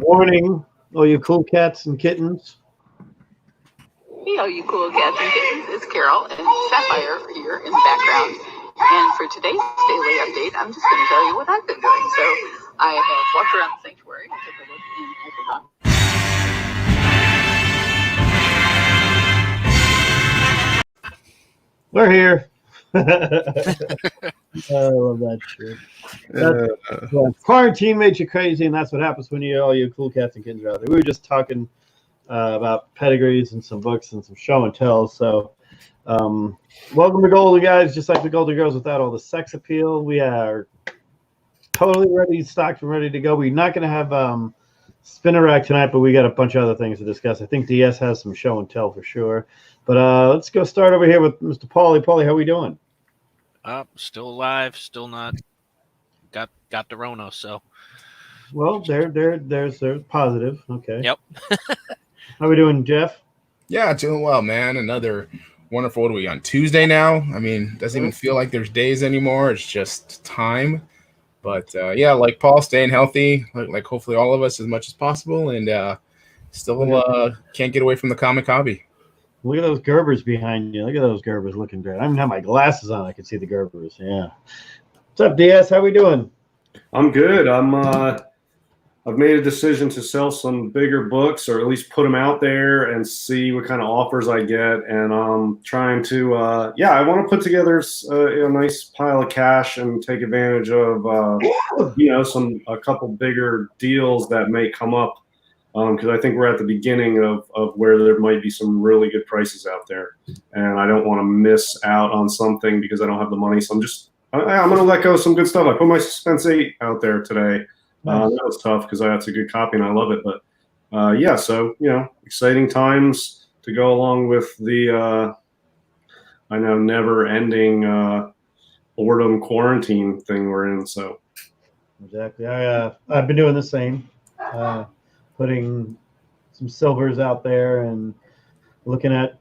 morning, all you cool cats and kittens. Hey, all you cool cats and kittens. It's Carol and Sapphire here in the background. And for today's daily update, I'm just going to tell you what I've been doing. So I have walked around the sanctuary and took a look in Ichabod. We're here. I love that shit. Quarantine made you crazy, and that's what happens when all you cool cats and kittens are out there. We were just talking about pedigrees and some books and some show and tells. So, welcome to Golden Guys. Just like the Golden Girls, without all the sex appeal, we are totally ready, stocked and ready to go. We're not going to have Spinner Rack tonight, but we got a bunch of other things to discuss. I think DS has some show and tell for sure. But let's go start over here with Mr. Paulie. Paulie, how we doing? Still alive, still not got the Rona, so. Well, there's positive. Okay. Yep. How we doing, Jeff? Yeah, doing well, man. Another wonderful, what are we on Tuesday now? I mean, doesn't even feel like there's days anymore. It's just time. But yeah, like Paul, staying healthy, like hopefully all of us as much as possible, and still can't get away from the comic hobby. Look at those Gerbers behind you. Look at those Gerbers looking great. I don't have my glasses on. I can see the Gerbers. Yeah. What's up, DS? How we doing? I'm good. I've made a decision to sell some bigger books, or at least put them out there and see what kind of offers I get. And I'm trying to, I want to put together a nice pile of cash and take advantage of, a couple bigger deals that may come up. Because I think we're at the beginning of where there might be some really good prices out there, and I don't want to miss out on something because I don't have the money. So I'm going to let go of some good stuff. I put my Suspense 8 out there today. That was tough because that's a good copy and I love it. But so exciting times to go along with the never-ending boredom quarantine thing we're in. So exactly, I've been doing the same. Putting some silvers out there and looking at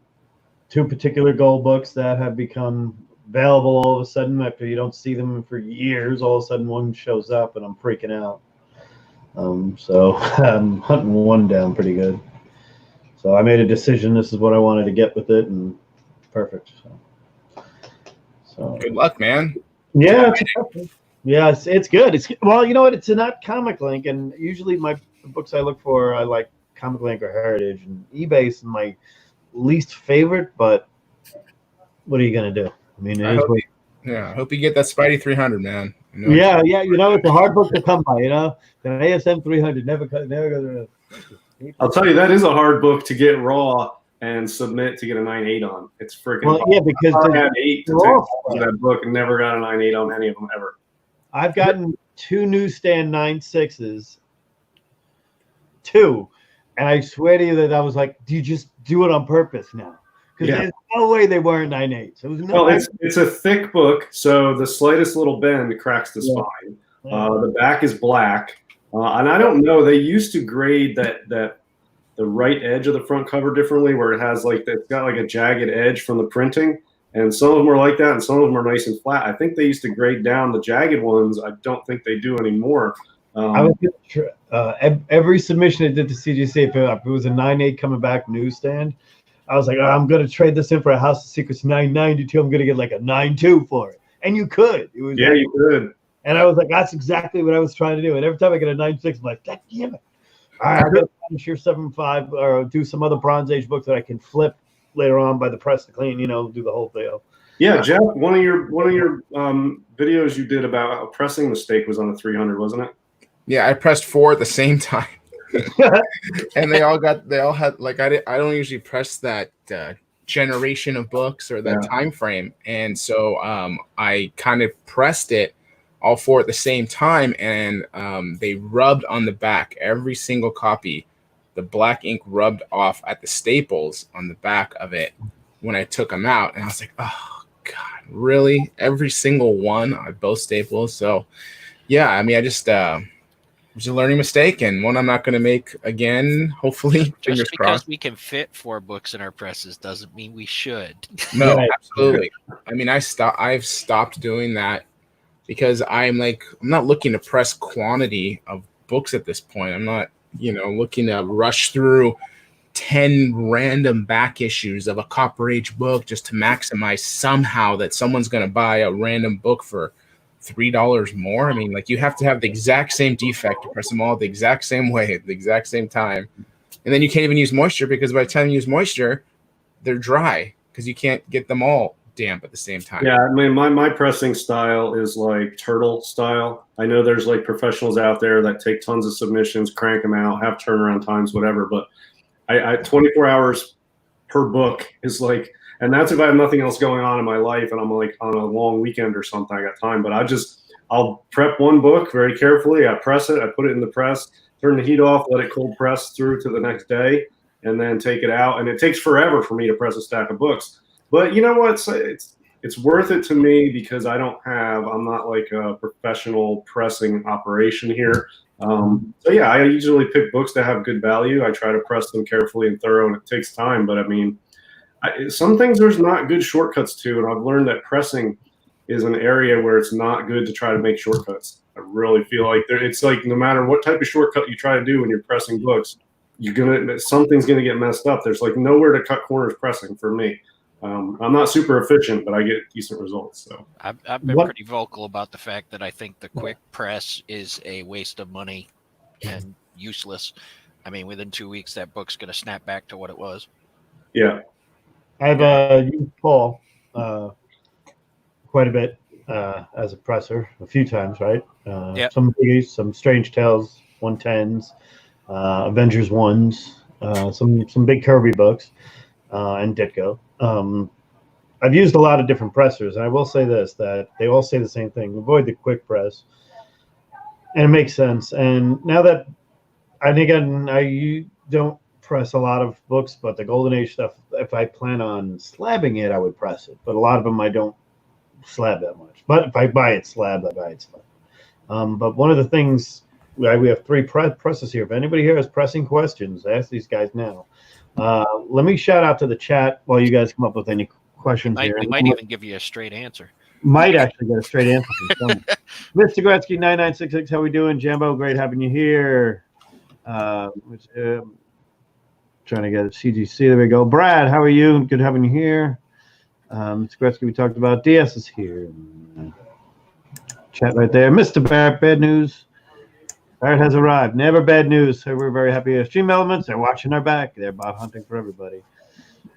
two particular gold books that have become available all of a sudden after you don't see them for years. All of a sudden one shows up and I'm freaking out. So I'm hunting one down pretty good. So I made a decision. This is what I wanted to get with it, and perfect. So good luck, man. Yeah, it's good. It's well, you know what? It's not Comic Link, and usually the books I look for, I like Comic Link or Heritage, and eBay's my least favorite. But what are you gonna do? I mean, I hope you get that Spidey 300, man. Yeah. It's a hard book to come by. The ASM 300 never goes. I'll tell you, that is a hard book to get raw and submit to get a 9.8 on. It's freaking. Well, yeah, because I had 8 to take that book and never got a 9.8 on any of them ever. I've gotten 2 newsstand 9.6s. 2, and I swear to you that I was like, do you just do it on purpose now? Because there's no way they weren't 9.8s. It's a thick book, so the slightest little bend cracks the spine. The back is black, and I don't know. They used to grade that the right edge of the front cover differently, where it's got like a jagged edge from the printing, and some of them are like that, and some of them are nice and flat. I think they used to grade down the jagged ones. I don't think they do anymore. I was every submission I did to CGC, if it was a 9.8 coming back newsstand, I was like, I'm going to trade this in for a House of Secrets 992. I'm going to get like a 9.2 for it. And you could. You could. And I was like, that's exactly what I was trying to do. And every time I get a 9.6, I'm like, God damn it. All right, I'm going to finish your 7.5 or do some other Bronze Age books that I can flip later on by the press to clean, do the whole deal. Yeah, Jeff, one of your videos you did about how pressing mistake was on the 300, wasn't it? Yeah, I pressed 4 at the same time, and they all had like I don't usually press that generation of books or that time frame, and so I kind of pressed it all 4 at the same time, and they rubbed on the back. Every single copy, the black ink rubbed off at the staples on the back of it when I took them out, and I was like, oh God, really? Every single one on both staples. So yeah, I mean, I just it was a learning mistake, and one I'm not going to make again, hopefully. Just because we can fit 4 books in our presses doesn't mean we should. No, absolutely. I mean, I've stopped doing that because I'm not looking to press quantity of books at this point. I'm not looking to rush through 10 random back issues of a Copper Age book just to maximize somehow that someone's going to buy a random book for $3 more. I mean, like, you have to have the exact same defect to press them all the exact same way at the exact same time. And then you can't even use moisture, because by the time you use moisture, they're dry because you can't get them all damp at the same time. Yeah, I mean, my pressing style is like turtle style. I know there's like professionals out there that take tons of submissions, crank them out, have turnaround times, whatever. But I 24 hours per book is like, and that's if I have nothing else going on in my life and I'm like on a long weekend or something, I got time. But I'll prep one book very carefully. I press it, I put it in the press, turn the heat off, let it cold press through to the next day, and then take it out. And it takes forever for me to press a stack of books. But you know what? It's worth it to me because I'm not like a professional pressing operation here. So yeah, I usually pick books that have good value. I try to press them carefully and thorough, and it takes time. But I mean, some things there's not good shortcuts to, and I've learned that pressing is an area where it's not good to try to make shortcuts. I really feel like it's like no matter what type of shortcut you try to do when you're pressing books, something's gonna get messed up. There's like nowhere to cut corners pressing for me. I'm not super efficient, but I get decent results. So I've been pretty vocal about the fact that I think the quick press is a waste of money and useless. I mean, within 2 weeks, that book's going to snap back to what it was. Yeah. I've used Paul quite a bit as a presser, a few times, right? Yep. Some biggies, some Strange Tales 110s, Avengers 1s, some big Kirby books, and Ditko. I've used a lot of different pressers, and I will say this, that they all say the same thing: avoid the quick press, and it makes sense. And now that, and again, I don't press a lot of books, but the Golden Age stuff, if I plan on slabbing it, I would press it. But a lot of them I don't slab that much. But if I buy it slab, I buy it slab. But one of the things, we have 3 presses here. If anybody here has pressing questions, ask these guys now. Let me shout out to the chat while you guys come up with any questions here. We might even give you a straight answer. Might actually get a straight answer from someone. Mr. Gretzky 9966, how we doing? Jambo, great having you here. Trying to get it. CGC, there we go. Brad, how are you? Good having you here. Mr. Gretzky, we talked about. DS is here. Chat right there. Mr. Barrett, bad news. Barrett has arrived. Never bad news. So we're very happy. Stream Elements, they're watching our back. They're bot hunting for everybody.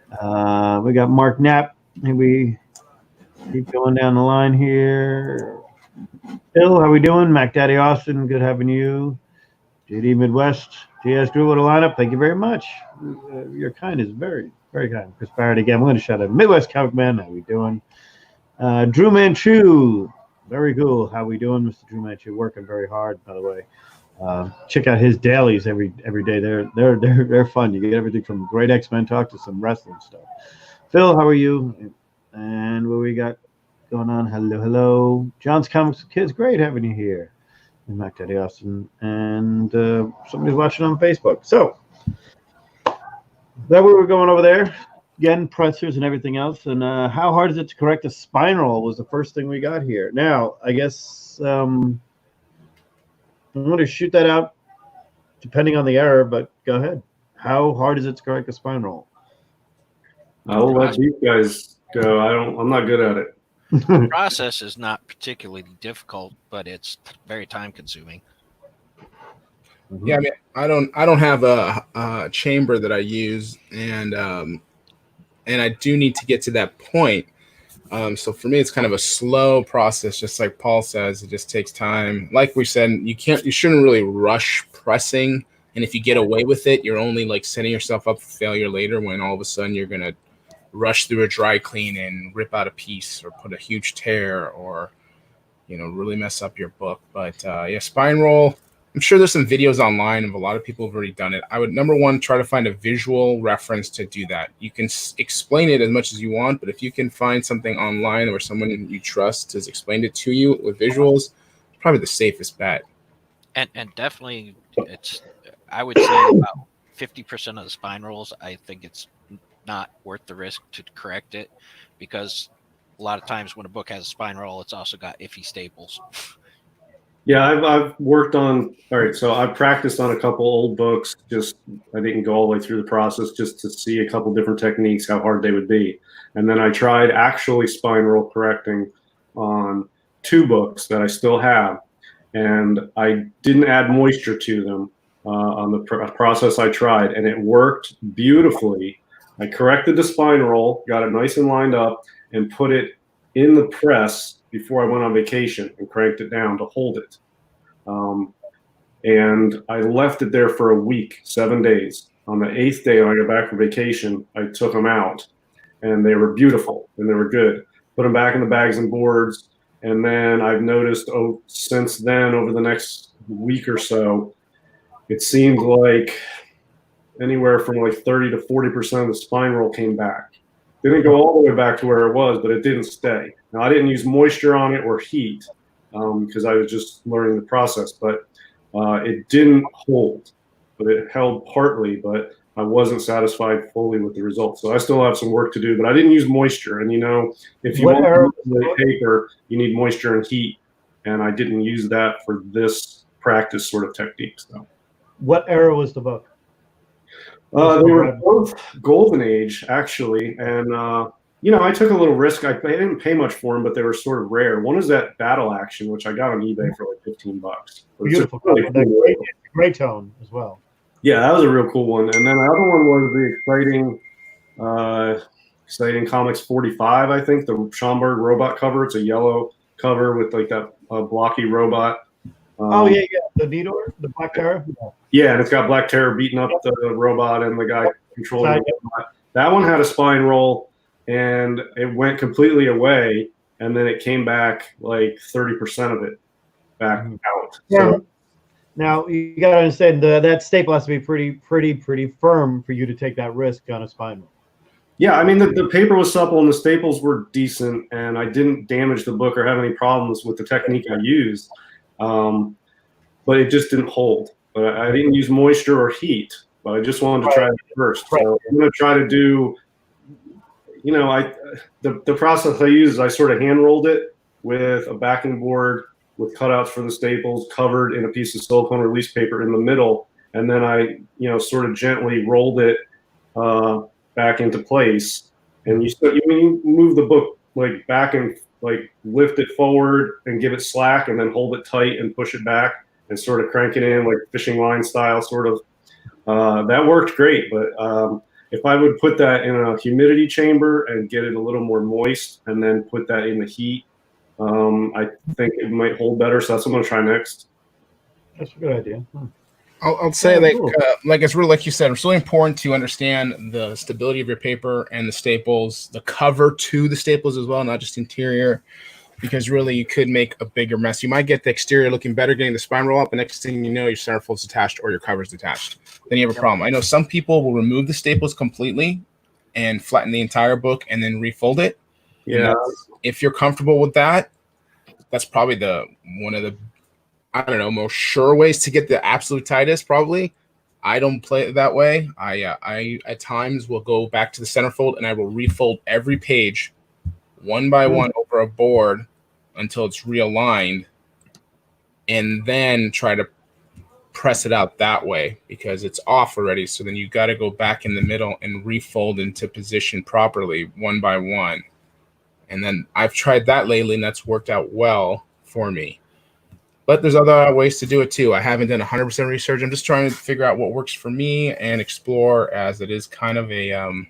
We got Mark Knapp. We keep going down the line here. Bill, how we doing? Mac Daddy Austin, good having you. JD Midwest. GS Drew, what a lineup. Thank you very much. Your kind is very, very kind. Chris Barrett again. I'm going to shout out Midwest Comic Man. How we doing? Drew Manchu. Very cool. How we doing, Mr. Drew Manchu? Working very hard, by the way. Check out his dailies every day. They're fun. You get everything from great X-Men talk to some wrestling stuff. Phil, how are you? And what we got going on? Hello. John's Comics with Kids. Great having you here. And Mac Daddy Austin. And somebody's watching on Facebook. So that we were going over there. Again, pressers and everything else. And how hard is it to correct a spine roll was the first thing we got here. Now, I guess I'm going to shoot that out depending on the error, but go ahead. How hard is it to correct a spine roll? I'll let you guys go. I'm not good at it. The process is not particularly difficult, but it's very time consuming. Yeah, I mean, I don't have a chamber that I use, and I do need to get to that point. So for me, it's kind of a slow process, just like Paul says. It just takes time. Like we said, you shouldn't really rush pressing, and if you get away with it, you're only like setting yourself up for failure later when all of a sudden you're gonna rush through a dry clean and rip out a piece or put a huge tear or really mess up your book. But yeah, spine roll. I'm sure there's some videos online of a lot of people who've already done it. I would, number one, try to find a visual reference to do that. You can explain it as much as you want, but if you can find something online or someone you trust has explained it to you with visuals, probably the safest bet. And definitely, I would say about 50% of the spine rolls, I think it's not worth the risk to correct it, because a lot of times when a book has a spine roll, it's also got iffy staples. Yeah, I've worked on. All right, so I've practiced on a couple old books. Just I didn't go all the way through the process just to see a couple different techniques, how hard they would be, and then I tried actually spine roll correcting on 2 books that I still have, and I didn't add moisture to them on the process I tried, and it worked beautifully. I corrected the spine roll, got it nice and lined up, and put it in the press before I went on vacation and cranked it down to hold it. And I left it there for a week, 7 days. On the 8th day, when I got back from vacation, I took them out, and they were beautiful and they were good. Put them back in the bags and boards, and then I've noticed since then, over the next week or so, it seemed like anywhere from like 30 to 40% of the spine roll came back. Didn't go all the way back to where it was, but it didn't stay. Now, I didn't use moisture on it or heat because I was just learning the process, but it didn't hold. But it held partly, but I wasn't satisfied fully with the results. So I still have some work to do, but I didn't use moisture. And, if you want to use paper, you need moisture and heat. And I didn't use that for this practice sort of technique. So. What era was the book? They were both golden age, actually, and I took a little risk. I didn't pay much for them, but they were sort of rare. One is that Battle Action, which I got on eBay for like $15. Beautiful, really cool gray tone as well. Yeah, that was a real cool one. And then the other one was the exciting Comics 45. I think the Schomburg robot cover. It's a yellow cover with like that blocky robot. The Nidor, the Black Terror. Yeah, and it's got Black Terror beating up the robot and the guy controlling the robot. That one had a spine roll, and it went completely away, and then it came back like 30% of it back out. Yeah. So, now you got to understand that staple has to be pretty firm for you to take that risk on a spine roll. Yeah, I mean the paper was supple and the staples were decent, and I didn't damage the book or have any problems with the technique I used. But it just didn't hold. But I didn't use moisture or heat, but I just wanted to try it first. So I'm going to try to do, the process I use is I sort of hand rolled it with a backing board with cutouts for the staples covered in a piece of silicone release paper in the middle. And then I, sort of gently rolled it back into place. And you move the book like back and like lift it forward and give it slack and then hold it tight and push it back and sort of crank it in like fishing line style sort of. That worked great, but if I would put that in a humidity chamber and get it a little more moist and then put that in the heat, I think it might hold better. So that's what I'm going to try next. That's a good idea. I'll say like it's really, like you said, it's really important to understand the stability of your paper and the staples, the cover to the staples as well, not just interior, because really you could make a bigger mess. You might get the exterior looking better, getting the spine roll up, and next thing you know, your centerfold's detached or your cover's detached. Then you have a problem. I know some people will remove the staples completely and flatten the entire book and then refold it. Yeah. If you're comfortable with that, that's probably one of the most sure ways to get the absolute tightest. Probably. I don't play it that way. I at times will go back to the centerfold and I will refold every page one by one over a board until it's realigned, and then try to press it out that way because it's off already. So then you got to go back in the middle and refold into position properly one by one. And then I've tried that lately, and that's worked out well for me. But there's other ways to do it too. I haven't done 100% research. I'm just trying to figure out what works for me and explore, as it is kind of a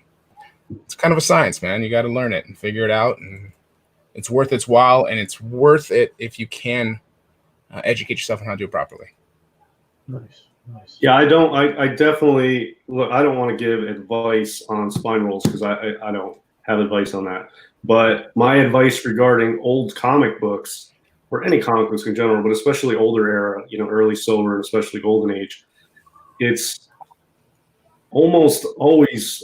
science, man. You got to learn it and figure it out, and it's worth its while, and it's worth it if you can educate yourself on how to do it properly. Nice. Yeah, I definitely look. I don't want to give advice on spine rolls because I don't have advice on that. But my advice regarding old comic books, or any comic books in general, but especially older era, early silver and especially golden age, it's almost always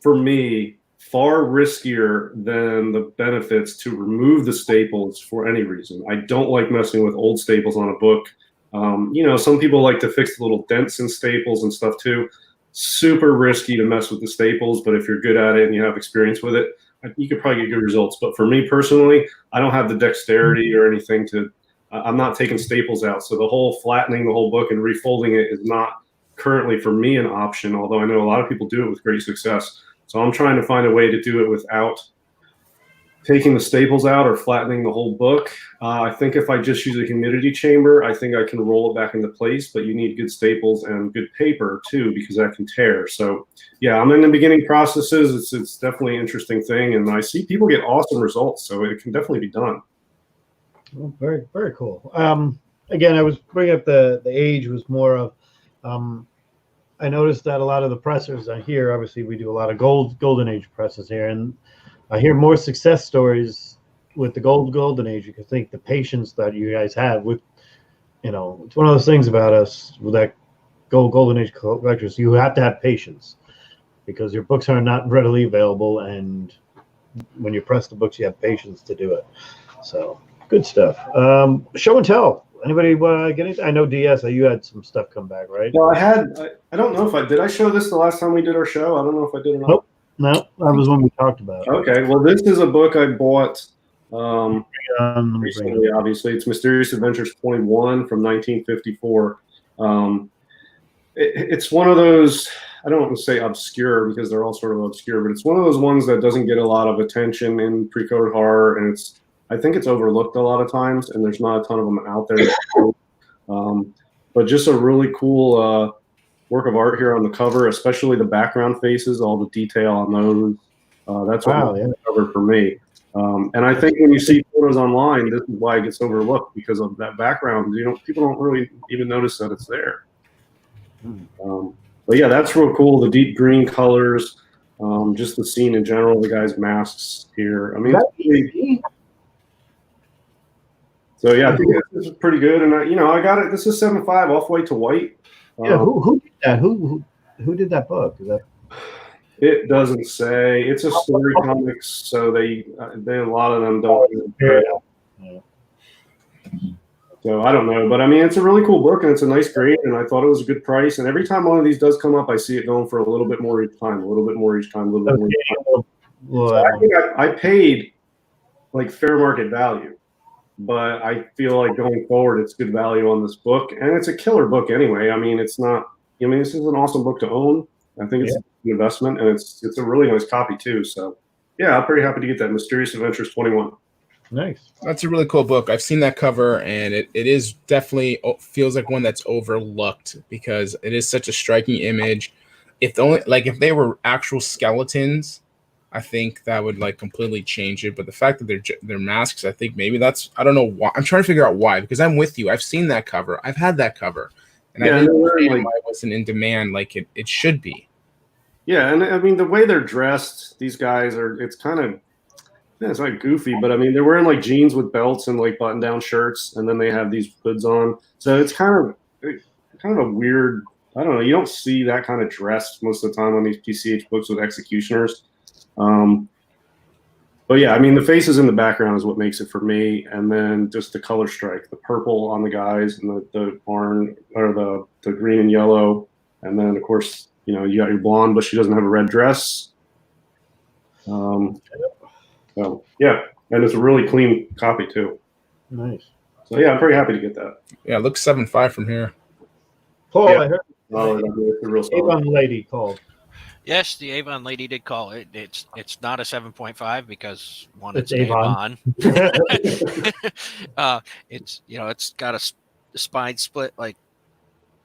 for me far riskier than the benefits to remove the staples for any reason. I don't like messing with old staples on a book. Some people like to fix the little dents in staples and stuff too. Super risky to mess with the staples, but if you're good at it and you have experience with it, you could probably get good results. But for me personally, I don't have the dexterity or anything to I'm not taking staples out. So the whole flattening the whole book and refolding it is not currently for me an option, although I know a lot of people do it with great success. So I'm trying to find a way to do it without taking the staples out or flattening the whole book. I think if I just use a humidity chamber, I think I can roll it back into place, but you need good staples and good paper too, because that can tear. So yeah, I'm in the beginning processes. It's definitely an interesting thing. And I see people get awesome results. So it can definitely be done. Well, very, very cool. Again, I was bringing up the age was more of, I noticed that a lot of the pressers I hear, obviously we do a lot of golden age presses here, and I hear more success stories with the golden age. You can think the patience that you guys have with, it's one of those things about us with that golden age collectors. You have to have patience because your books are not readily available, and when you press the books, you have patience to do it. So good stuff. Show and tell. Anybody get anything? I know DS. You had some stuff come back, right? Well, I don't know if I show this the last time we did our show. I don't know if I did or not. Nope. No, that was one we talked about. Okay, well, this is a book I bought Recently. recently, obviously. It's Mysterious Adventures 21 from 1954. It's one of those, I don't want to say obscure because they're all sort of obscure, but it's one of those ones that doesn't get a lot of attention in pre-coded horror, and I think it's overlooked a lot of times, and there's not a ton of them out there. But just a really cool work of art here on the cover, especially the background faces, all the detail on those. That's what the cover for me. And I think when you see photos online, this is why it gets overlooked, because of that background. People don't really even notice that it's there. But yeah, that's real cool. The deep green colors, just the scene in general, the guys' masks here. I mean, so yeah, I think this is pretty good. And I got it. This is 7.5 off white to white. Yeah, who did that? Who did that book? It doesn't say. It's a story comics, so they a lot of them don't. Yeah. So I don't know, but I mean, it's a really cool book and it's a nice grade, and I thought it was a good price. And every time one of these does come up, I see it going for a little bit more each time, a little bit more each time, a little bit more each time. Well, So I think I paid like fair market value, but I feel like going forward, it's good value on this book, and it's a killer book anyway. I mean, it's not. I mean, this is an awesome book to own. I think it's an investment, and it's a really nice copy too. So yeah, I'm pretty happy to get that Mysterious Adventures 21. Nice. That's a really cool book. I've seen that cover, and it is definitely feels like one that's overlooked because it is such a striking image. If they were actual skeletons, I think that would like completely change it. But the fact that they're masks, I think maybe I don't know why. I'm trying to figure out why, because I'm with you. I've seen that cover. I've had that cover, and I didn't understand why it wasn't in demand like it should be. Yeah, and I mean the way they're dressed, these guys it's kind of. Yeah, it's like goofy, but I mean, they're wearing like jeans with belts and like button-down shirts, and then they have these hoods on. So it's kind of a weird. I don't know. You don't see that kind of dress most of the time on these PCH books with executioners. But yeah, I mean, the faces in the background is what makes it for me, and then just the color strike, the purple on the guys, and the orange or the green and yellow, and then of course you got your blonde, but she doesn't have a red dress. So yeah, and it's a really clean copy too. Nice. So yeah, I'm pretty happy to get that. Yeah, it looks 7.5 from here. Paul, Yeah. I heard It's a real solid. Avon lady called. Yes, the Avon lady did call it. It's not a 7.5 because one, it's Avon. Avon. It's got a spine split like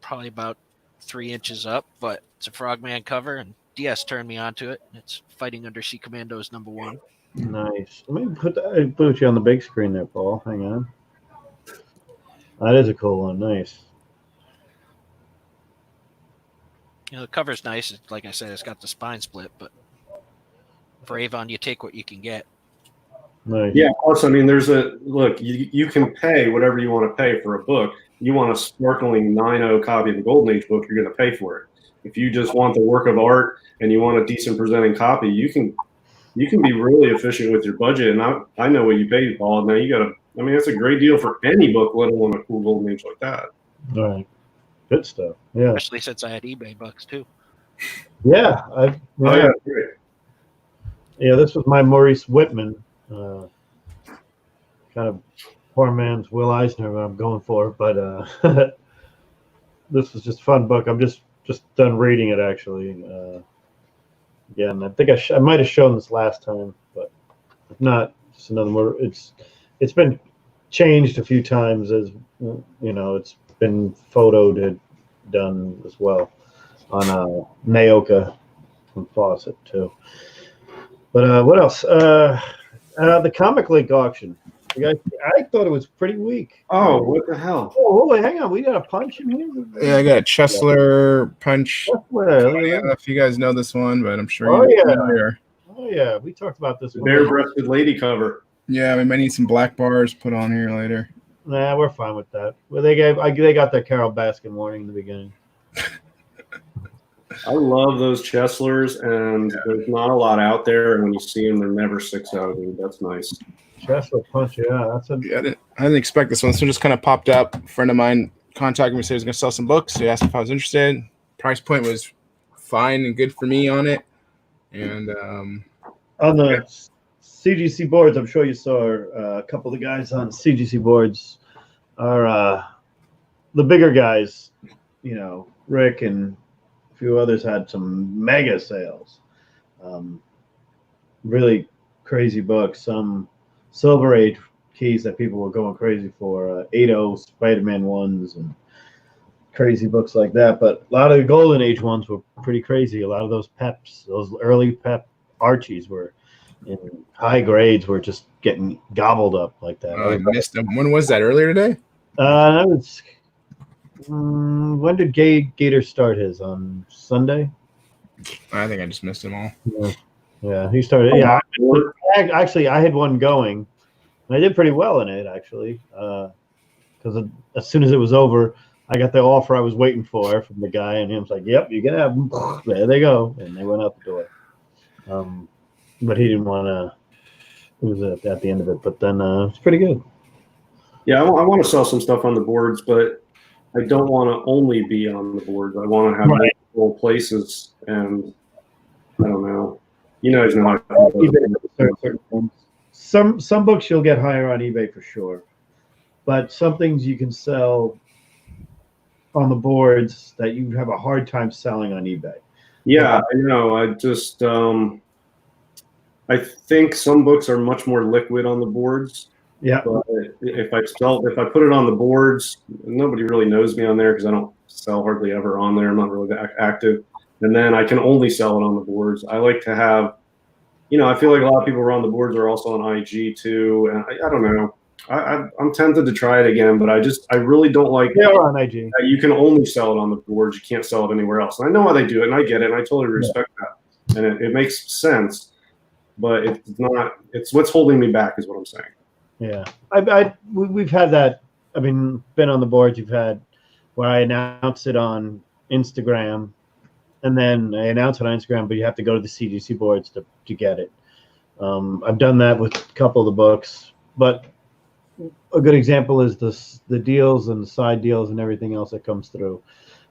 probably about 3 inches up, but it's a Frogman cover, and DS turned me onto it. It's Fighting Undersea Commandos #1. Nice. Let me put you on the big screen there, Paul. Hang on. That is a cool one. Nice. The cover's nice. Like I said, it's got the spine split, but for Avon, you take what you can get. Nice. Yeah. Also, I mean, you can pay whatever you want to pay for a book. You want a sparkling 9.0 copy of the Golden Age book, you're going to pay for it. If you just want the work of art and you want a decent presenting copy, you can be really efficient with your budget. And I know what you paid, Paul. Now it's a great deal for any book, let alone a cool Golden Age like that. All right. Good stuff. Yeah. Especially since I had eBay bucks too. Yeah. Great. Yeah, this was my Maurice Whitman kind of poor man's Will Eisner I'm going for, but this was just a fun book. I'm just done reading it actually. Again, I think I might have shown this last time, but if not, just another more. It's been changed a few times, as you know. It's been photoed, done as well on Naoka from Fawcett too. But what else? The Comic Link auction. You guys, I thought it was pretty weak. Oh, what the hell? Oh, wait, hang on. We got a punch in here. Yeah, I got a Chesler punch. Chesler, I don't know if you guys know this one, but I'm sure Oh, you're yeah. familiar. Oh yeah, we talked about this one. Bare-breasted lady cover. Yeah, we might need some black bars put on here later. Nah, we're fine with that. Well, they got their Carol Baskin warning in the beginning. I love those Cheslers, and there's not a lot out there. And when you see them, they're never 6-0. That's nice. Chesler punch, yeah, that's a. Yeah, I didn't expect this one. So it just kind of popped up. A friend of mine contacted me, said he was going to sell some books. He asked if I was interested. Price point was fine and good for me on it. And On the CGC boards, I'm sure you saw a couple of the guys on CGC boards are the bigger guys. You know, Rick and a few others had some mega sales. Really crazy books. Some Silver Age keys that people were going crazy for. 8.0 Spider-Man ones and crazy books like that. But a lot of the Golden Age ones were pretty crazy. A lot of those Peps, those early Pep Archies were in high grades, were just getting gobbled up like that. I missed them. When was that? Earlier today? That was when did Gator start his? On Sunday? I think I just missed them all. Yeah, he started. Yeah, actually, I had one going, and I did pretty well in it actually. Because as soon as it was over, I got the offer I was waiting for from the guy, and he was like, "Yep, you can have them." There they go, and they went out the door. But he didn't want to. It was at the end of it, but then it's pretty good. Yeah, I want to sell some stuff on the boards, but I don't want to only be on the boards. I want to have multiple places, and I don't know. You guys know how to Some books you'll get higher on eBay for sure, but some things you can sell on the boards that you have a hard time selling on eBay. Yeah, I know. I just I think some books are much more liquid on the boards. Yeah. But if I put it on the boards, nobody really knows me on there because I don't sell hardly ever on there. I'm not really active. And then I can only sell it on the boards. I like to have, I feel like a lot of people around the boards are also on IG too. And I don't know. I'm tempted to try it again, but I really don't like they are on IG. that you can only sell it on the boards. You can't sell it anywhere else. And I know why they do it, and I get it, and I totally respect that. And it makes sense, but it's not. It's what's holding me back is what I'm saying. Yeah, we've had that. I mean, been on the boards. You've had where I announce it on Instagram, and then I announce it on Instagram, but you have to go to the CGC boards to get it. I've done that with a couple of the books, but a good example is the deals and the side deals and everything else that comes through,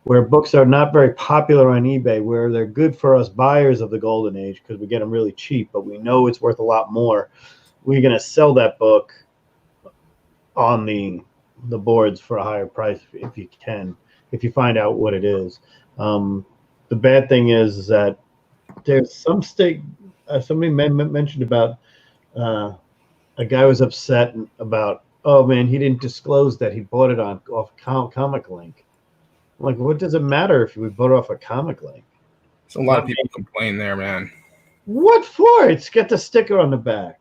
where books are not very popular on eBay, where they're good for us buyers of the Golden Age because we get them really cheap, but we know it's worth a lot more. We're going to sell that book on the boards for a higher price if you can, if you find out what it is. The bad thing is that there's some stake. Somebody mentioned about a guy was upset about, oh man, he didn't disclose that he bought it off Comic Link. I'm like, what does it matter if we bought it off a Comic Link? So a lot of people complain there, man. What for? It's got the sticker on the back.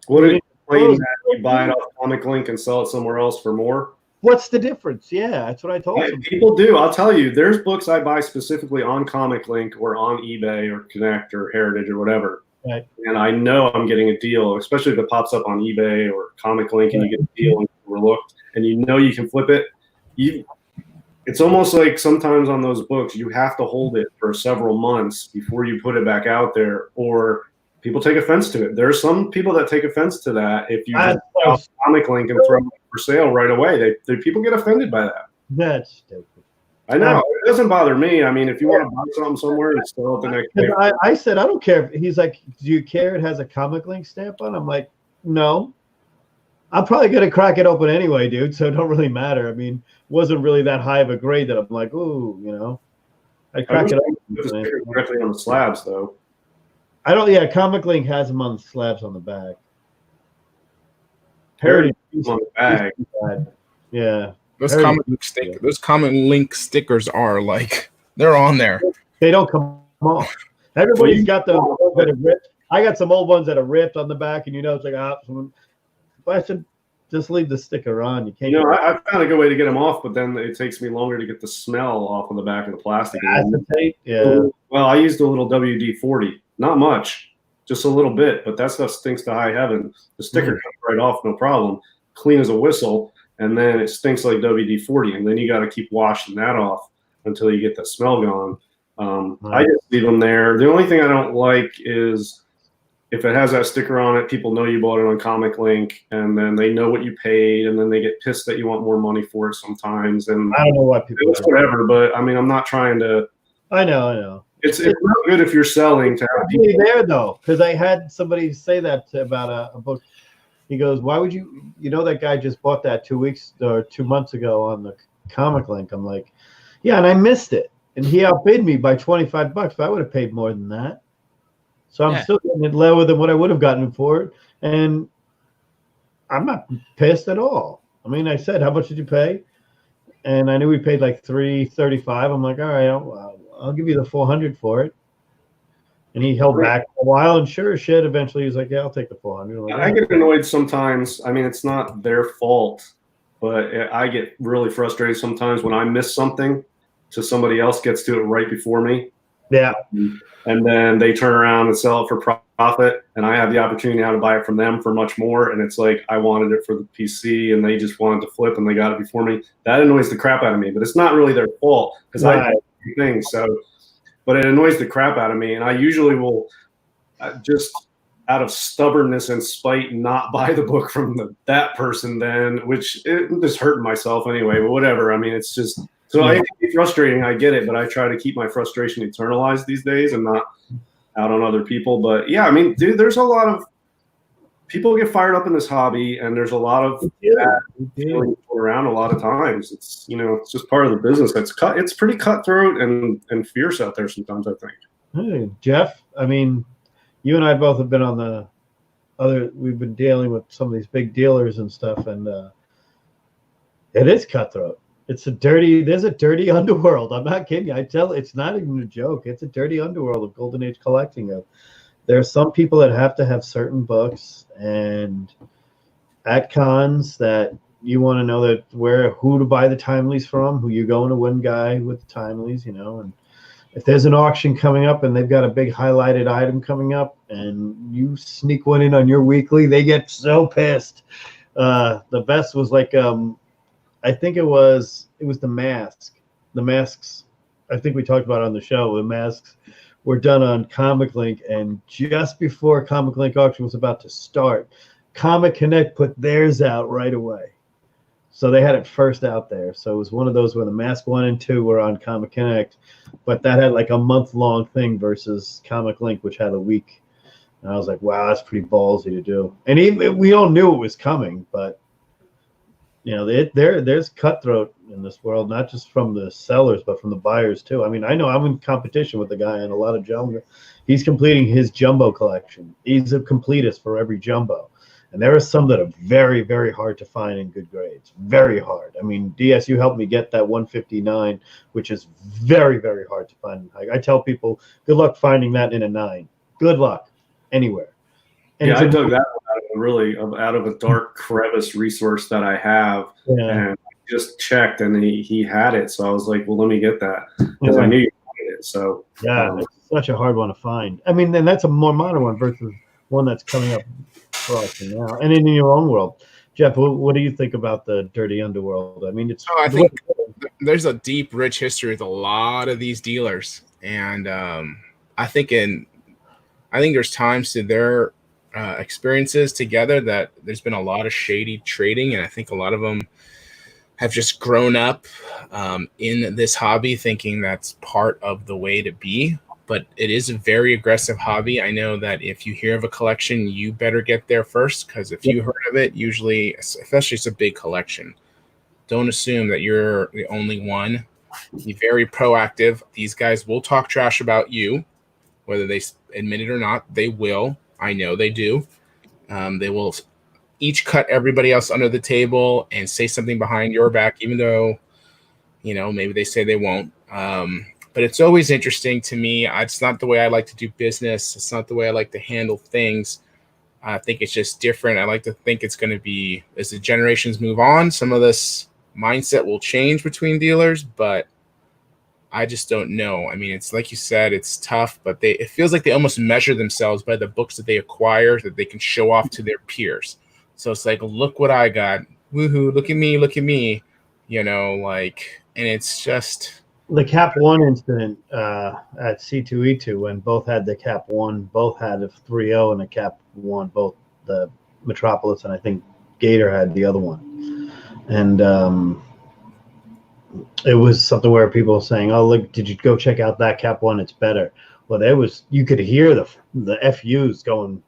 What are you complaining that you buy it off Comic Link and sell it somewhere else for more? What's the difference? Yeah, that's what I told him. People do. I'll tell you, there's books I buy specifically on Comic Link or on eBay or Connect or Heritage or whatever. Right. And I know I'm getting a deal, especially if it pops up on eBay or Comic Link and you get a deal and it's overlooked and you can flip it. It's almost like sometimes on those books, you have to hold it for several months before you put it back out there, or people take offense to it. There are some people that take offense to that. If you just off Comic Link and throw it for sale right away, people get offended by that. That's stupid. I know. It doesn't bother me. I mean, if you want to buy something somewhere and sell it the next day. I said, I don't care. He's like, do you care it has a Comic Link stamp on? I'm like, no. I'm probably gonna crack it open anyway, dude. So it don't really matter. I mean, wasn't really that high of a grade that I'm like, ooh, you know, I I crack wish it I open. could put the sticker directly on the slabs, though. I don't. Yeah, Comic Link has them on the slabs on the back. Heritage On the bag. Yeah, Those Heritage- common link stickers are like they're on there. they don't come off. Everybody's Well, got those ones that are ripped. I got some old ones that are ripped on the back, and you know it's like, I should just leave the sticker on. You can't. You know, I found a good way to get them off, but then it takes me longer to get the smell off of the back of the plastic. acetate. Yeah. Well, I used a little WD-40, not much, just a little bit, but that stuff stinks to high heaven. The sticker comes right off, no problem, clean as a whistle, and then it stinks like WD-40, and then you got to keep washing that off until you get the smell gone. I just leave them there. The only thing I don't like is if it has that sticker on it, people know you bought it on Comic Link, and then they know what you paid, and then they get pissed that you want more money for it sometimes. And I don't know why people. it's whatever, but I mean, I'm not trying to. I know. It's not good if you're selling to have people. Actually there though, because I had somebody say that about a book. He goes, "Why would you? You know that guy just bought that 2 weeks or 2 months ago on the Comic Link." I'm like, "Yeah," and I missed it, and he outbid me by $25. But I would have paid more than that. So I'm still getting it lower than what I would have gotten for it, and I'm not pissed at all. I mean, I said, "How much did you pay?" And I knew we paid like $335. I'm like, "All right, I'll give you the $400 for it." And he held back for a while, and sure as shit, eventually he's like, "Yeah, I'll take the $400." Like, I get annoyed sometimes. I mean, it's not their fault, but I get really frustrated sometimes when I miss something, so somebody else gets to it right before me. Yeah. And then they turn around and sell it for profit, and I have the opportunity now to buy it from them for much more. And it's like I wanted it for the PC, and they just wanted to flip, and they got it before me. That annoys the crap out of me. But it's not really their fault because I do things. So, but it annoys the crap out of me, and I usually will just out of stubbornness and spite not buy the book from that person. Then, which I'm just hurting myself anyway. But whatever. I mean, it's just. So it can be frustrating. I get it, but I try to keep my frustration internalized these days and not out on other people. But yeah, I mean, dude, there's a lot of people get fired up in this hobby, and there's a lot of feeling around a lot of times. It's it's just part of the business. It's pretty cutthroat and fierce out there sometimes, I think. Hey, Jeff, I mean, you and I both have been on the other. We've been dealing with some of these big dealers and stuff, and it is cutthroat. There's a dirty underworld. I'm not kidding you. It's not even a joke. It's a dirty underworld of Golden Age collecting. There are some people that have to have certain books, and at cons that you want to know who to buy the timelies from, who you're going to win guy with the timelies, and if there's an auction coming up and they've got a big highlighted item coming up and you sneak one in on your weekly, they get so pissed. The best was like I think it was the mask. The masks, I think we talked about it on the show. The masks were done on Comic Link, and just before Comic Link auction was about to start, Comic Connect put theirs out right away. So they had it first out there. So it was one of those where the mask 1 and 2 were on Comic Connect, but that had like a month-long thing versus Comic Link, which had a week. And I was like, wow, that's pretty ballsy to do. And we all knew it was coming, but there's cutthroat in this world, not just from the sellers, but from the buyers too. I mean, I know I'm in competition with the guy in a lot of jumbo. He's completing his jumbo collection. He's a completist for every jumbo. And there are some that are very, very hard to find in good grades. Very hard. I mean, DS, you helped me get that 159, which is very, very hard to find. I tell people, good luck finding that in a 9. Good luck anywhere. And I dug that one out of a dark crevice resource that I have, and I just checked, and he had it. So I was like, well, let me get that because I knew you wanted it. So it's such a hard one to find. I mean, then that's a more modern one versus one that's coming up for us now. And in your own world, Jeff, what do you think about the dirty underworld? I mean, I think there's a deep, rich history with a lot of these dealers, and I think there's times to their experiences together that there's been a lot of shady trading, and I think a lot of them have just grown up in this hobby thinking that's part of the way to be. but it is a very aggressive hobby. I know that if you hear of a collection, you better get there first, because if you heard of it, usually, especially it's a big collection, don't assume that you're the only one. Be very proactive. These guys will talk trash about you, whether they admit it or not. They will. I know they do. They will each cut everybody else under the table and say something behind your back, even though, maybe they say they won't. But it's always interesting to me. It's not the way I like to do business. It's not the way I like to handle things. I think it's just different. I like to think it's going to be, as the generations move on, some of this mindset will change between dealers, but I just don't know. I mean, it's like you said, it's tough, but it feels like they almost measure themselves by the books that they acquire that they can show off to their peers. So it's like, look what I got. Woohoo, look at me, and it's just the Cap 1 incident at C2E2, when both had the Cap 1, both had a 3.0 and a Cap 1, both the Metropolis, and I think Gator had the other one. And it was something where people were saying, "Oh, look, did you go check out that Cap 1? It's better." Well, you could hear the FUs going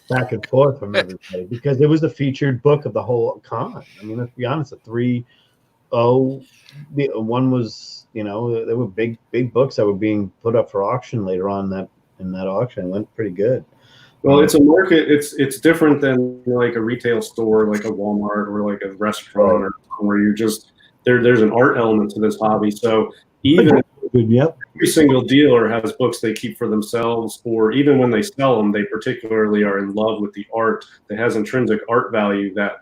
back and forth from everybody, because it was the featured book of the whole con. I mean, let's be honest, a 3.0, the one was, there were big books that were being put up for auction later on in that auction. It went pretty good. Well, it's a market. It's different than like a retail store, like a Walmart or like a restaurant, or where you just there's an art element to this hobby. So even every single dealer has books they keep for themselves, or even when they sell them, they particularly are in love with the art that has intrinsic art value that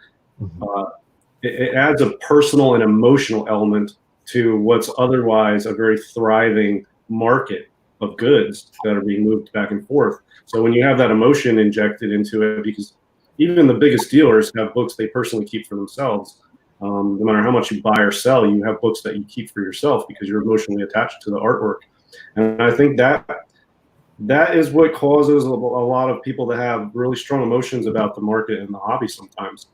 it adds a personal and emotional element to what's otherwise a very thriving market of goods that are being moved back and forth. So when you have that emotion injected into it, because even the biggest dealers have books they personally keep for themselves. No matter how much you buy or sell, you have books that you keep for yourself because you're emotionally attached to the artwork. And I think that is what causes a lot of people to have really strong emotions about the market and the hobby sometimes.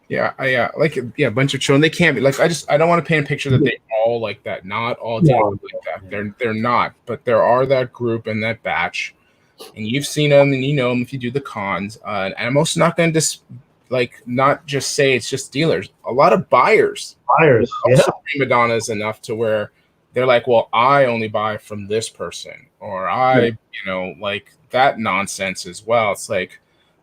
Yeah, a bunch of children. They can't be like, I don't want to paint a picture that they all like that. Not all dealers like that. They're not, but there are that group and that batch, and you've seen them and you know them if you do the cons. And I'm also not going to not just say it's just dealers. A lot of buyers, also prima donnas enough to where they're like, well, I only buy from this person, or like that nonsense as well. It's like,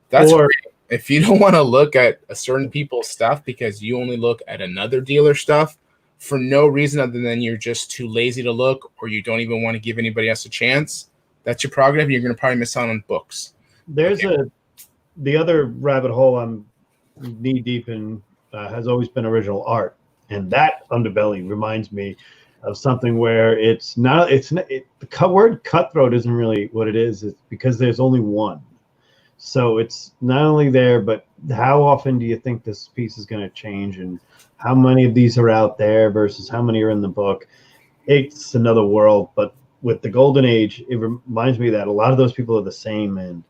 that's great. If you don't want to look at a certain people's stuff because you only look at another dealer's stuff for no reason other than you're just too lazy to look, or you don't even want to give anybody else a chance, that's your prerogative. You're going to probably miss out on books. There's the other rabbit hole I'm knee deep in has always been original art, and that underbelly reminds me of something where the word cutthroat isn't really what it is. It's because there's only one. So it's not only there, but how often do you think this piece is going to change, and how many of these are out there versus how many are in the book? It's another world. But with the golden age, it reminds me that a lot of those people are the same, and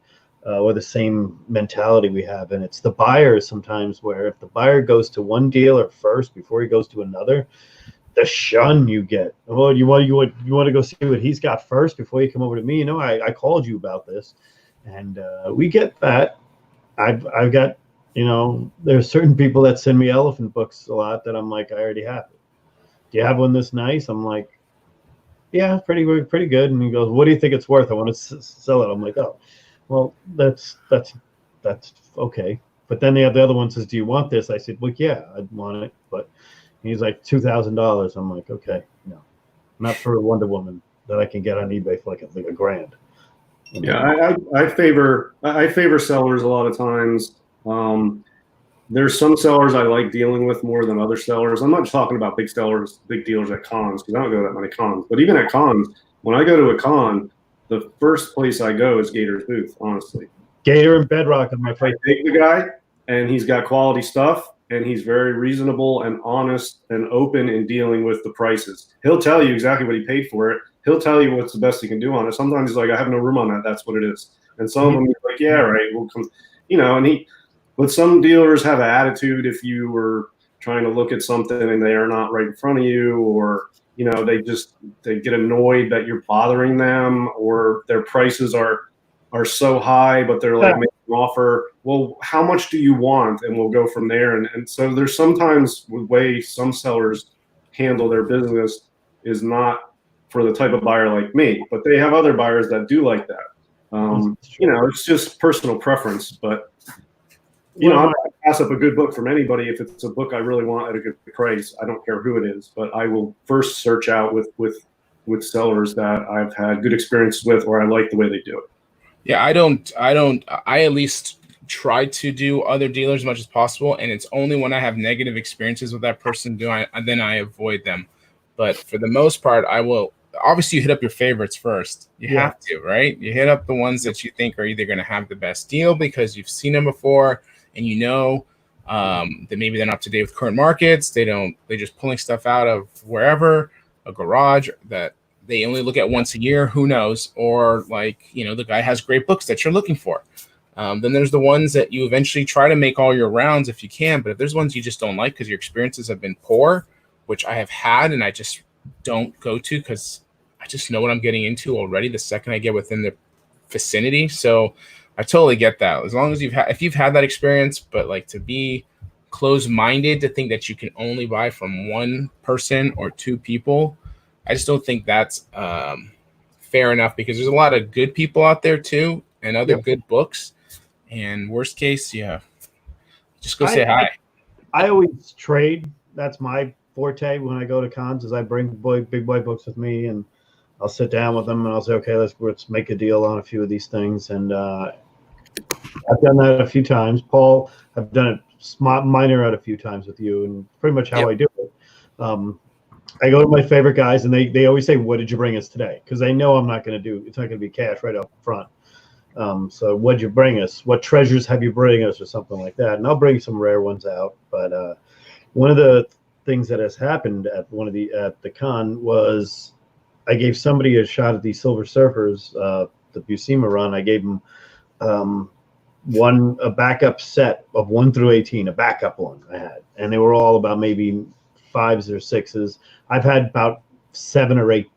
or the same mentality we have. And it's the buyers sometimes, where if the buyer goes to one dealer first before he goes to another, the shun you get. Oh, you want to go see what he's got first before you come over to me? I called you about this. And we get that. I've got, there's certain people that send me elephant books a lot that I'm like, I already have it. Do you have one this nice? I'm like, yeah, pretty good. And he goes, what do you think it's worth? I want to sell it. I'm like, oh, well, that's okay. But then the other one says, do you want this? I said, well, yeah, I'd want it. But he's like $2,000. I'm like, okay, no, not for a Wonder Woman that I can get on eBay for like a $1,000. Yeah, I favor sellers a lot of times. There's some sellers I like dealing with more than other sellers. I'm not just talking about big dealers at cons, because I don't go to that many cons. But even at cons, when I go to a con, the first place I go is Gator's booth, honestly. Gator and Bedrock are my favorite. I take the guy, and he's got quality stuff, and he's very reasonable and honest and open in dealing with the prices. He'll tell you exactly what he paid for it. He'll tell you what's the best he can do on it. Sometimes he's like, I have no room on that. That's what it is. And some of them, he's like, yeah, right. We'll come, but some dealers have an attitude if you were trying to look at something and they are not right in front of you, or they get annoyed that you're bothering them, or their prices are so high, but they're like making an offer. Well, how much do you want? And we'll go from there. And so there's sometimes the way some sellers handle their business is not for the type of buyer like me, but they have other buyers that do like that. It's just personal preference, but I'm not going to pass up a good book from anybody if it's a book I really want at a good price. I don't care who it is, but I will first search out with sellers that I've had good experience with, or I like the way they do it. Yeah, I at least try to do other dealers as much as possible, and it's only when I have negative experiences with that person then I avoid them. But for the most part, I will. Obviously, you hit up your favorites first. You have to, right? You hit up the ones that you think are either going to have the best deal because you've seen them before, and that maybe they're not up to date with current markets. They're just pulling stuff out of wherever, a garage that they only look at once a year, who knows? Or the guy has great books that you're looking for. Then there's the ones that you eventually try to make all your rounds if you can. But if there's ones you just don't like because your experiences have been poor, which I have had, and I just don't go to because I just know what I'm getting into already the second I get within the vicinity. So I totally get that. As long as if you've had that experience, but to be closed-minded to think that you can only buy from one person or two people, I just don't think that's fair enough, because there's a lot of good people out there too, and other good books. And worst case, just go say hi. I always trade. That's my forte when I go to cons. Is I bring big boy books with me, and I'll sit down with them and I'll say, okay, let's make a deal on a few of these things. And I've done that a few times. Paul, I've done it minor out a few times with you, and pretty much how I do it. I go to my favorite guys, and they always say, what did you bring us today? Because they know it's not going to be cash right up front. So what'd you bring us? What treasures have you bring us, or something like that? And I'll bring some rare ones out. But one of the things that has happened at the con was I gave somebody a shot at these Silver Surfers, the Buscema run. I gave them a backup set of 1 through 18, a backup one I had, and they were all about maybe 5s or 6s. I've had about 7 or 8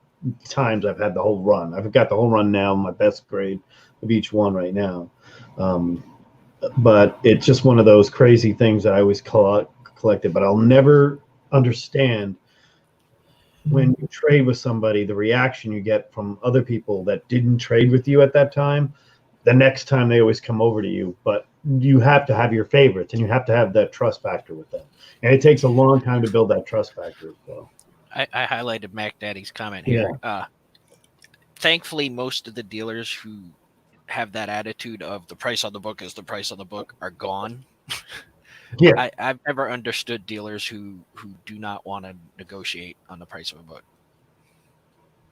times I've had the whole run. I've got the whole run now, my best grade of each one right now. But it's just one of those crazy things that I always collected. But I'll never understand when you trade with somebody, the reaction you get from other people that didn't trade with you at that time. The next time they always come over to you, but you have to have your favorites, and you have to have that trust factor with them. And it takes a long time to build that trust factor as well. I highlighted Mac Daddy's comment here. Yeah. Thankfully, most of the dealers who have that attitude of the price on the book is the price on the book are gone. Yeah, I've never understood dealers who do not want to negotiate on the price of a book.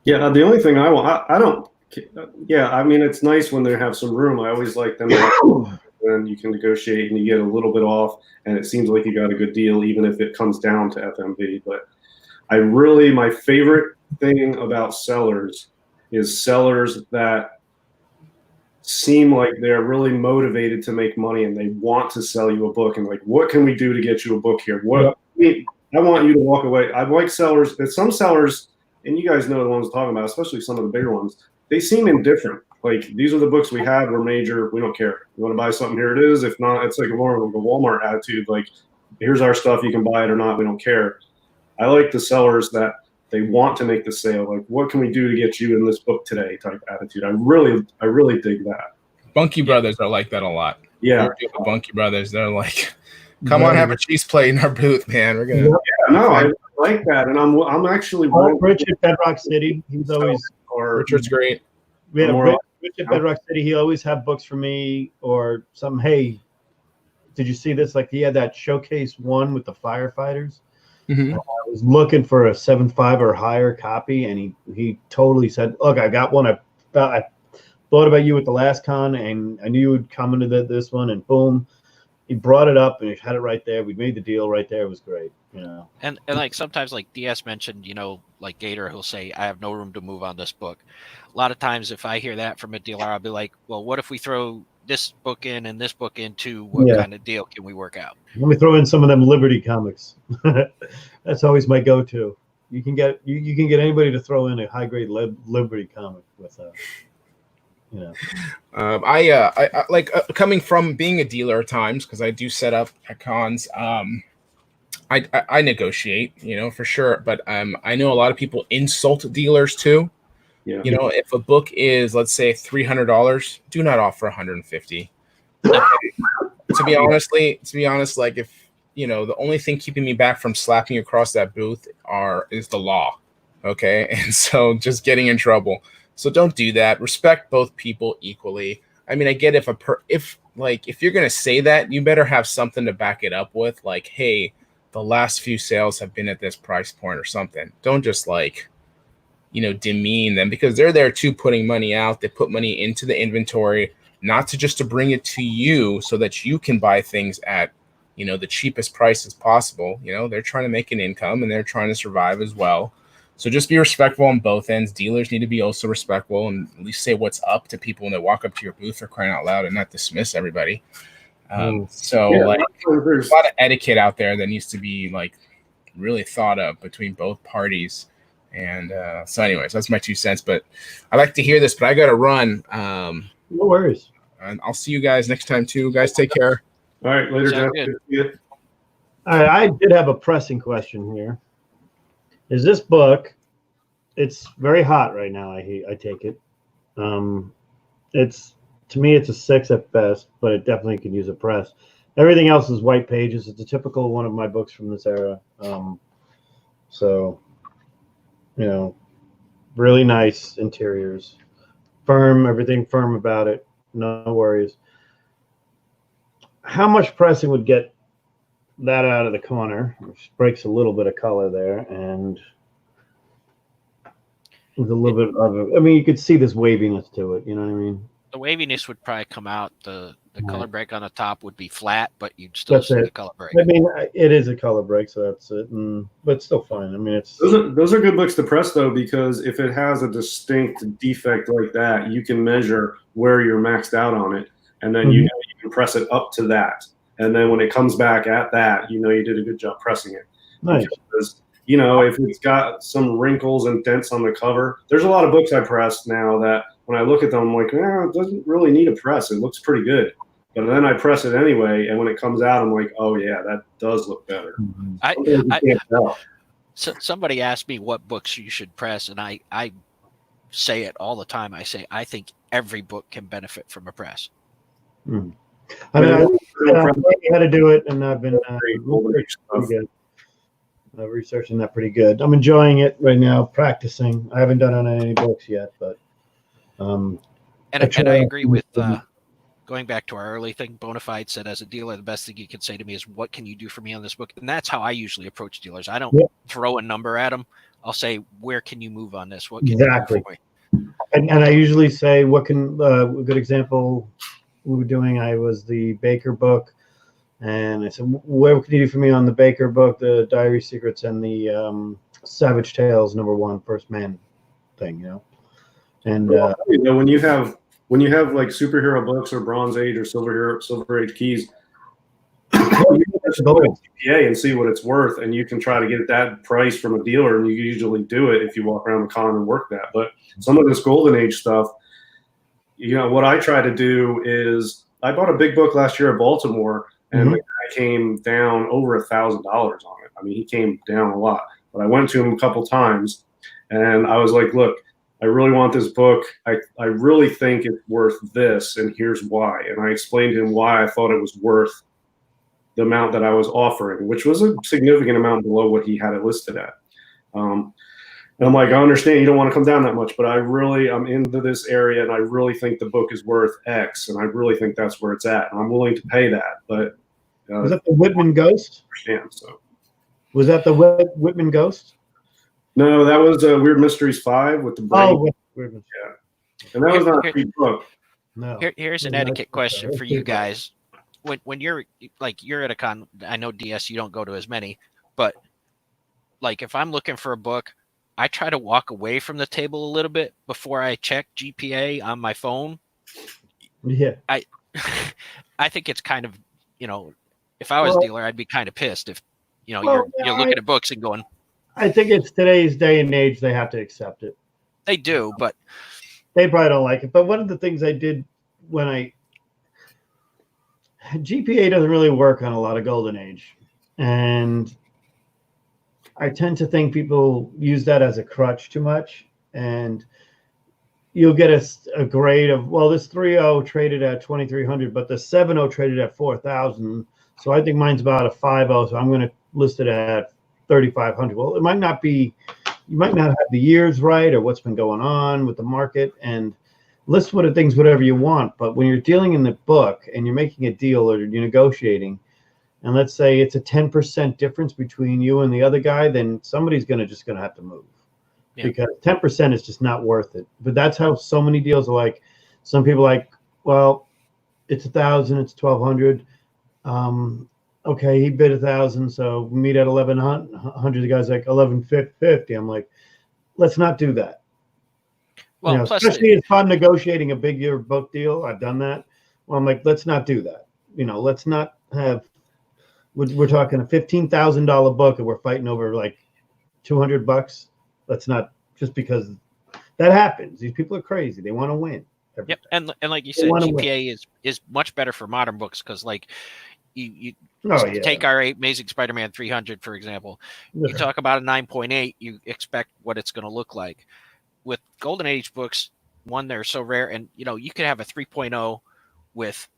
Yeah, the only thing I don't. Yeah, I mean, it's nice when they have some room. I always like them when you can negotiate and you get a little bit off, and it seems like you got a good deal, even if it comes down to FMV. But my favorite thing about sellers is sellers that seem like they're really motivated to make money, and they want to sell you a book, and like, what can we do to get you a book here? I want you to walk away. I like sellers. Some sellers, and you guys know the ones I'm talking about, especially some of the bigger ones, they seem indifferent. Like, these are the books we have. We're major. We don't care. You want to buy something? Here it is. If not, it's like a Walmart attitude. Like, here's our stuff. You can buy it or not. We don't care. I like the sellers that they want to make the sale. Like, what can we do to get you in this book today? Type attitude. I really dig that. Bunky Brothers are like that a lot. Yeah. Bunky Brothers. They're like, come on, have a cheese plate in our booth, man. We're gonna. Yeah, no, I like that, and I'm actually. Richard Bedrock City. He's always. Richard's great. We had Richard Bedrock City. He always had books for me or some. Hey, did you see this? Like, he had that showcase one with the firefighters. Mm-hmm. I was looking for a 7.5 or higher copy, and he totally said, "Look, I got one. I thought about you at the last con, and I knew you would come into this one." And boom, he brought it up, and he had it right there. We made the deal right there. It was great, you know. And like sometimes, like DS mentioned, you know, like Gator, he'll say, "I have no room to move on this book." A lot of times, if I hear that from a dealer, I'll be like, "Well, what if we throw this book in and this book in too? What kind of deal can we work out?" Let me throw in some of them Liberty comics. That's always my go-to. You can get anybody to throw in a high grade Liberty comic with you know. I like coming from being a dealer at times, because I do set up at cons. I negotiate, for sure, but I know a lot of people insult dealers too. Yeah. If a book is, let's say, $300, do not offer 150. To be honest, like, if the only thing keeping me back from slapping across that booth is the law, okay, and so just getting in trouble. So don't do that. Respect both people equally. I mean, I get if you're gonna say that, you better have something to back it up with, like, hey, the last few sales have been at this price point or something. Don't just demean them, because they're there too, putting money out. They put money into the inventory, not to bring it to you so that you can buy things at, the cheapest prices possible. They're trying to make an income and they're trying to survive as well. So just be respectful on both ends. Dealers need to be also respectful and at least say what's up to people when they walk up to your booth, or crying out loud, and not dismiss everybody. There's a lot of etiquette out there that needs to be really thought of between both parties. And so anyways, that's my 2 cents, but I like to hear this, but I got to run. No worries. And I'll see you guys next time too. Guys, take care. All right, later, Jeff. Good. Good. All right, I did have a pressing question here. Is this book? It's very hot right now. I take it. It's, to me, it's a 6 at best, but it definitely could use a press. Everything else is white pages. It's a typical one of my books from this era. So, really nice interiors, firm, everything firm about it. No worries. How much pressing would get that out of the corner, which breaks a little bit of color there, and with a little bit of I mean, you could see this waviness to it. You know what I mean? The waviness would probably come out. The color break on the top would be flat, but you'd still see the color break. I mean, it is a color break, so that's it. But it's still fine. I mean, it's Those are good books to press, though, because if it has a distinct defect like that, you can measure where you're maxed out on it, and then you can press it up to that. And then when it comes back at that, you did a good job pressing it. nice. Because, if it's got some wrinkles and dents on the cover, there's a lot of books I press now that when I look at them, I'm like, it doesn't really need a press. It looks pretty good. But then I press it anyway, and when it comes out, I'm like, oh, yeah, that does look better. Somebody asked me what books you should press, and I say it all the time. I say, I think every book can benefit from a press. I mean, I learned how to do it, and I've been researching that pretty good. I'm enjoying it right now, practicing. I haven't done it on any books yet, but and I agree with going back to our early thing. Bonafide said, as a dealer, the best thing you can say to me is, what can you do for me on this book? And that's how I usually approach dealers. I don't throw a number at them. I'll say, where can you move on this? What can you do for me? And I usually say, what can a good example we were doing, I was the Baker book, and I said, what can you do for me on the Baker book, the Diary Secrets and the Savage Tales #1 First Man thing, And when you have like superhero books or Bronze Age or Silver Age keys, you can just go to CPA and see what it's worth, and you can try to get that price from a dealer, and you usually do it if you walk around the con and work that. But some of this Golden Age stuff, what I try to do is, I bought a big book last year at Baltimore, and the guy came down over $1,000 on it. I mean, he came down a lot. But I went to him a couple times, and I was like, look, I really want this book. I really think it's worth this, and here's why. And I explained to him why I thought it was worth the amount that I was offering, which was a significant amount below what he had it listed at. And I'm like, I understand you don't want to come down that much, but I'm into this area, and I really think the book is worth X, and I really think that's where it's at, and I'm willing to pay that. But was that the Whitman Ghost? So was that the Whitman Ghost? No, that was Weird Mysteries 5 with the brain. Oh, Weird. Yeah, and that was not a cheap book. No. Here's an etiquette question for you guys. When you're at a con, I know DS, you don't go to as many, but if I'm looking for a book, I try to walk away from the table a little bit before I check GPA on my phone. Yeah. I think it's kind of, if I was a dealer, I'd be kind of pissed if, you're looking at books and going, I think it's today's day and age. They have to accept it. They do, but They probably don't like it. But one of the things I did when GPA doesn't really work on a lot of Golden Age, and I tend to think people use that as a crutch too much, and you'll get a grade of, well, this 3.0 traded at 2,300, but the 7.0 traded at 4,000. So I think mine's about a 5.0, so I'm going to list it at 3,500. Well, it might not be, you might not have the years right or what's been going on with the market, and list what things whatever you want. But when you're dealing in the book and you're making a deal or you're negotiating, and let's say it's a 10% difference between you and the other guy, then somebody's just gonna have to move. Yeah. Because 10% is just not worth it. But that's how so many deals are like. Some people like, well, it's 1,000, it's 1,200. Okay, he bid 1,000, so we meet at 1,100. The guy's like 1,150. I'm like, let's not do that. Well, especially it's fun negotiating a big year book deal. I've done that. Well, I'm like, let's not do that. Let's not have. We're talking a $15,000 book, and we're fighting over like $200. Let's not, just because that happens. These people are crazy. They want to win. Yep, and like you said, GPA is much better for modern books because like you take our Amazing Spider-Man 300 for example. You talk about a 9.8, you expect what it's going to look like. With Golden Age books, one, they're so rare, and you could have a 3.0 with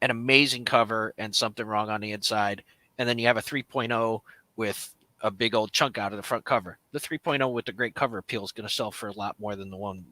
an amazing cover and something wrong on the inside, and then you have a 3.0 with a big old chunk out of the front cover. The 3.0 with the great cover appeal is going to sell for a lot more than the one.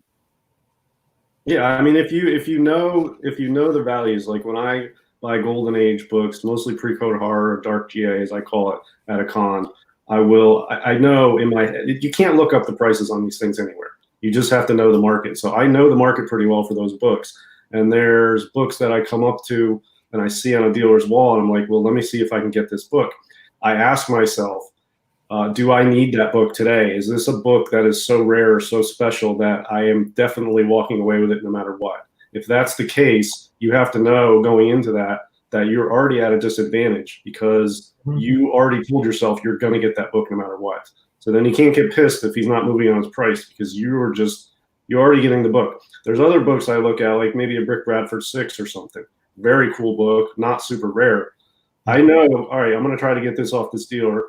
Yeah, I mean, if you know the values, like when I buy Golden Age books, mostly pre-code horror, or dark GA as I call it at a con, I know in my head, you can't look up the prices on these things anywhere. You just have to know the market. So I know the market pretty well for those books. And there's books that I come up to and I see on a dealer's wall, and I'm like, well, let me see if I can get this book. I ask myself, do I need that book today? Is this a book that is so rare or so special that I am definitely walking away with it no matter what? If that's the case, you have to know going into that you're already at a disadvantage because you already told yourself you're going to get that book no matter what. So then you can't get pissed if he's not moving on his price because you're already getting the book. There's other books I look at, like maybe a Brick Bradford 6 or something. Very cool book, not super rare. I know, all right, I'm going to try to get this off this dealer,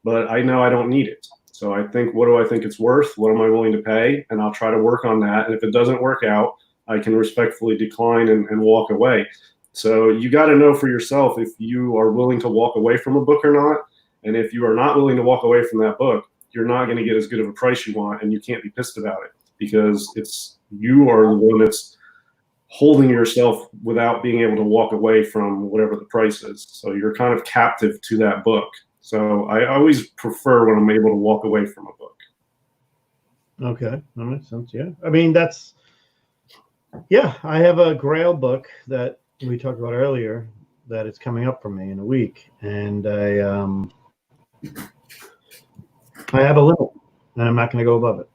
but I know I don't need it. So I think, what do I think it's worth? What am I willing to pay? And I'll try to work on that. And if it doesn't work out, I can respectfully decline and walk away. So you got to know for yourself if you are willing to walk away from a book or not. And if you are not willing to walk away from that book, you're not going to get as good of a price you want, and you can't be pissed about it because you are the one that's holding yourself without being able to walk away from whatever the price is. So you're kind of captive to that book. So I always prefer when I'm able to walk away from a book. Okay, that makes sense. Yeah, I mean I have a Grail book that we talked about earlier that is coming up for me in a week, and I have a limit, and I'm not going to go above it.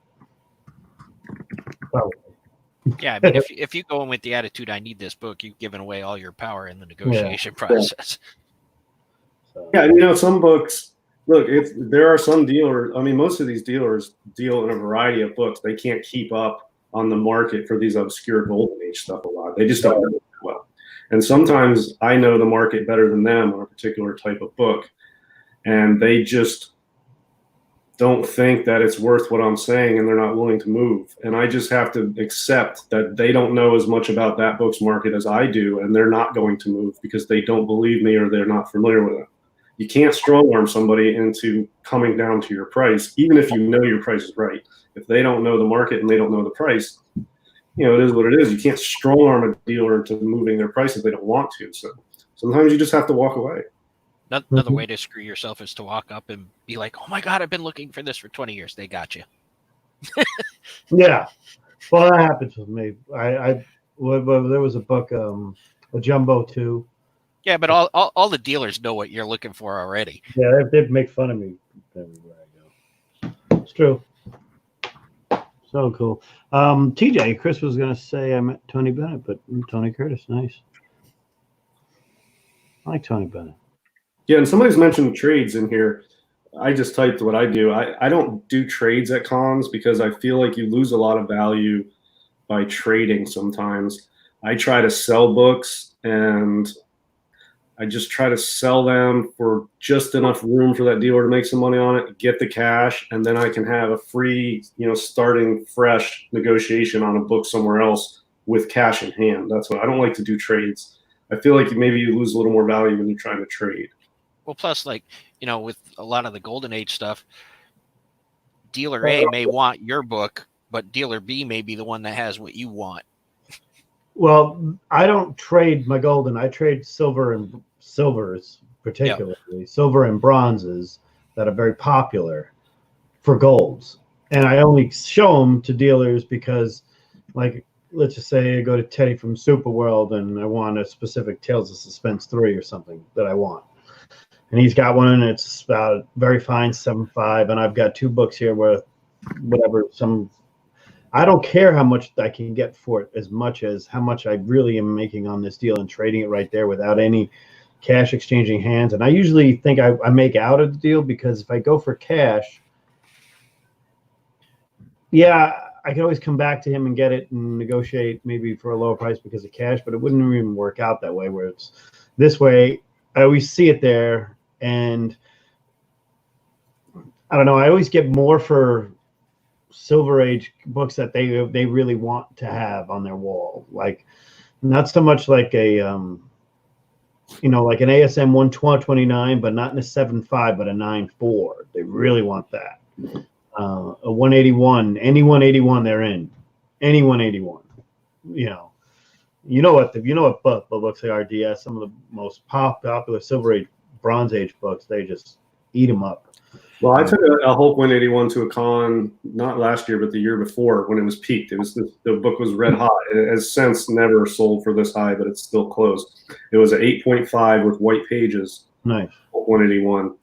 Probably. Yeah, I mean, if you go in with the attitude, I need this book, you've given away all your power in the negotiation process. Yeah, some books, look, there are some dealers, I mean, most of these dealers deal in a variety of books. They can't keep up on the market for these obscure Golden Age stuff a lot. They just don't know it well. And sometimes I know the market better than them on a particular type of book, and they just don't think that it's worth what I'm saying, and they're not willing to move. And I just have to accept that they don't know as much about that book's market as I do, and they're not going to move because they don't believe me or they're not familiar with it. You can't strong arm somebody into coming down to your price, even if you know your price is right. If they don't know the market and they don't know the price, it is what it is. You can't strong arm a dealer into moving their price if they don't want to. So sometimes you just have to walk away. Another way to screw yourself is to walk up and be like, oh my God, I've been looking for this for 20 years. They got you. Yeah. Well, that happens with me. There was a book, a Jumbo 2. Yeah, but all the dealers know what you're looking for already. Yeah, they make fun of me everywhere I go. It's true. So cool. TJ, Chris was going to say I met Tony Bennett, but Tony Curtis, nice. I like Tony Bennett. Yeah, and somebody's mentioned trades in here. I just typed what I do. I don't do trades at cons because I feel like you lose a lot of value by trading sometimes. I try to sell books, and I just try to sell them for just enough room for that dealer to make some money on it, get the cash, and then I can have a free, starting fresh negotiation on a book somewhere else with cash in hand. That's what I don't like to do trades. I feel like maybe you lose a little more value when you're trying to trade. Well, plus, like, with a lot of the Golden Age stuff, dealer A may want your book, but dealer B may be the one that has what you want. Well, I don't trade my golden. I trade silver and silvers, particularly silver and bronzes that are very popular for golds. And I only show them to dealers because, like, let's just say I go to Teddy from Super World and I want a specific Tales of Suspense 3 or something that I want. And he's got one, and it's about very fine 7.5. And I've got 2 books here where whatever, I don't care how much I can get for it as much as how much I really am making on this deal and trading it right there without any cash exchanging hands. And I usually think I make out of the deal, because if I go for cash, I can always come back to him and get it and negotiate maybe for a lower price because of cash, but it wouldn't even work out that way. Where it's this way, I always see it there, and I don't know, I always get more for Silver Age books that they really want to have on their wall, like not so much like a like an ASM 129, but not in a 7.5, but a 9.4. They really want that. A 181, any 181 they're in, any 181. You know what books they are, DS. Some of the most popular Silver Age, Bronze Age books, they just eat them up. Well, I took a Hulk 181 to a con, not last year, but the year before when it was peaked. It was the book was red hot. It has since never sold for this high, but it's still closed. It was an 8.5 with white pages. Nice. Hulk 181.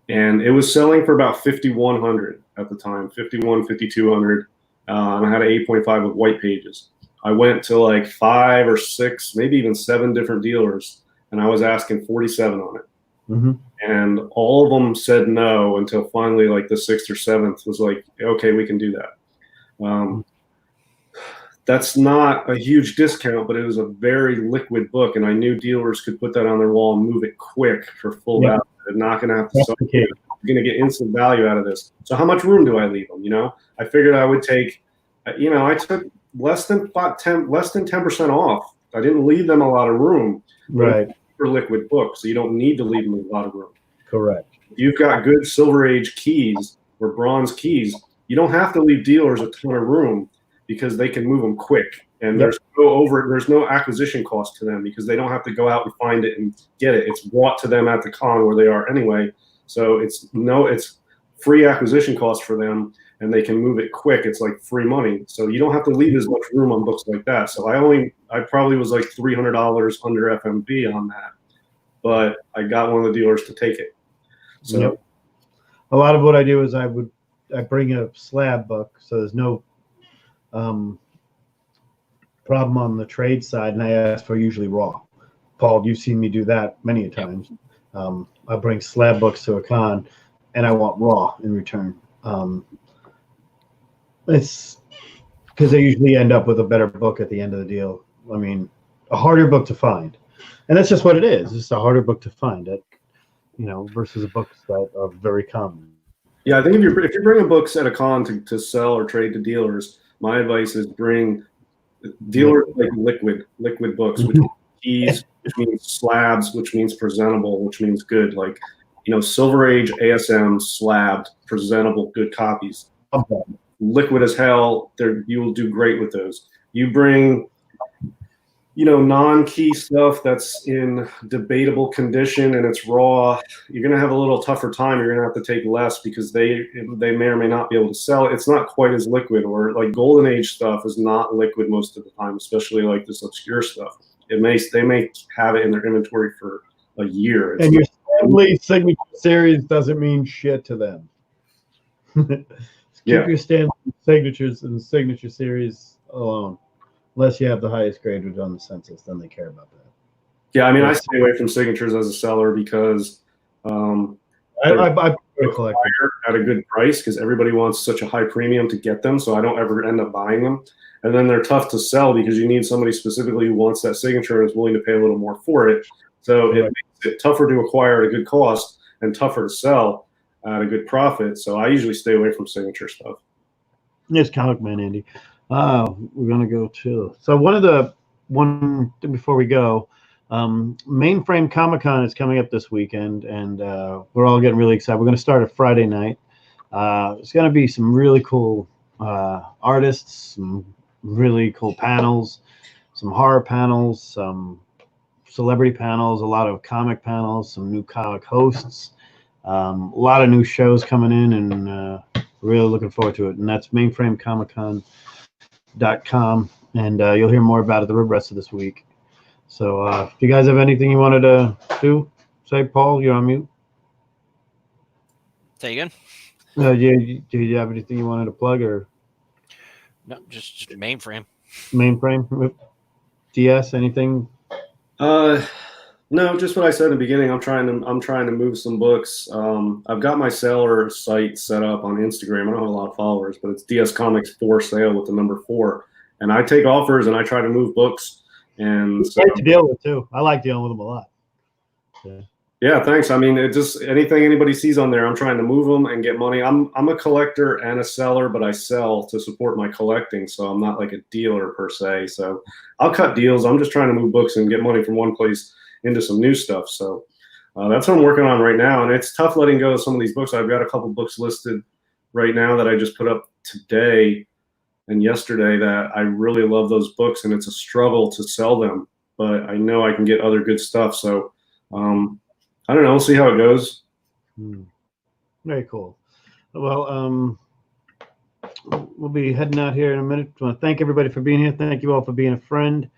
And it was selling for about 5,100 at the time, 5,200. And I had an 8.5 with white pages. I went to like 5 or 6, maybe even 7 different dealers, and I was asking 47 on it. Mm-hmm. And all of them said no until finally, like the 6th or 7th was like, okay, we can do that. That's not a huge discount, but it was a very liquid book, and I knew dealers could put that on their wall and move it quick for full value. They're not going to have to sell it. You're going to get instant value out of this. So how much room do I leave them? I figured I would take, I took less than 10% off. I didn't leave them a lot of room. Right. For liquid books, so you don't need to leave them a lot of room. Correct. If you've got good Silver Age keys or bronze keys, you don't have to leave dealers a ton of room because they can move them quick. And there's no acquisition cost to them because they don't have to go out and find it and get it. It's brought to them at the con where they are anyway. So it's free acquisition cost for them, and they can move it quick. It's like free money. So you don't have to leave as much room on books like that. So I probably was like $300 under FMV on that, but I got one of the dealers to take it. So a lot of what I do is I bring a slab book, so there's no problem on the trade side, and I ask for usually raw. Paul, you've seen me do that many a times. I bring slab books to a con, and I want raw in return. It's because they usually end up with a better book at the end of the deal. I mean, a harder book to find, and that's just what it is. It's a harder book to find it, versus a books that are very common. Yeah, I think if you're bringing books at a con to sell or trade to dealers, my advice is bring dealers like liquid books, which means keys, which means slabs, which means presentable, which means good. Like, Silver Age ASM slabbed, presentable, good copies. Okay. Liquid as hell, you will do great with those. You bring, non-key stuff that's in debatable condition and it's raw, you're going to have a little tougher time. You're going to have to take less because they may or may not be able to sell it. It's not quite as liquid, or like Golden Age stuff is not liquid most of the time, especially like this obscure stuff. They may have it in their inventory for a year. And your Stanley Signature Series doesn't mean shit to them. Keep your Stanley signatures and Signature Series alone, unless you have the highest grade on the census. Then they care about that. Yeah, I mean, I stay away from signatures as a seller because I to collect them. At a good price because everybody wants such a high premium to get them, so I don't ever end up buying them. And then they're tough to sell because you need somebody specifically who wants that signature and is willing to pay a little more for it. So it makes it tougher to acquire at a good cost and tougher to sell at a good profit. So I usually stay away from signature stuff. It's Comic Man, Andy. We're gonna go to one before we go. Mainframe Comic Con is coming up this weekend, and we're all getting really excited. We're going to start a Friday night. It's going to be some really cool artists, some really cool panels, some horror panels, some celebrity panels, a lot of comic panels, some new comic hosts, a lot of new shows coming in, and really looking forward to it. And that's mainframecomiccon.com, and you'll hear more about it the rest of this week. So if you guys have anything you wanted to say, Paul, you're on mute. Say again? Do you have anything you wanted to plug or? No, just mainframe. Mainframe? DS, anything? No, just what I said in the beginning. I'm trying to move some books. I've got my seller site set up on Instagram. I don't have a lot of followers, but it's DS Comics for sale with the number 4. And I take offers and I try to move books. And it's great to deal with too. I like dealing with them a lot. Yeah, thanks. I mean, it just anything anybody sees on there, I'm trying to move them and get money. I'm a collector and a seller, but I sell to support my collecting, so I'm not like a dealer per se. So I'll cut deals. I'm just trying to move books and get money from one place into some new stuff. So that's what I'm working on right now, and it's tough letting go of some of these books. I've got a couple books listed right now that I just put up today and yesterday that I really love those books, and it's a struggle to sell them, but I know I can get other good stuff. So I don't know. We'll see how it goes. Very cool. Well, we'll be heading out here in a minute. I want to thank everybody for being here. Thank you all for being a friend.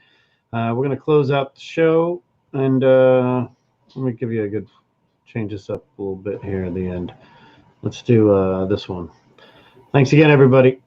We're going to close out the show, and let me give you change this up a little bit here at the end. Let's do this one. Thanks again, everybody.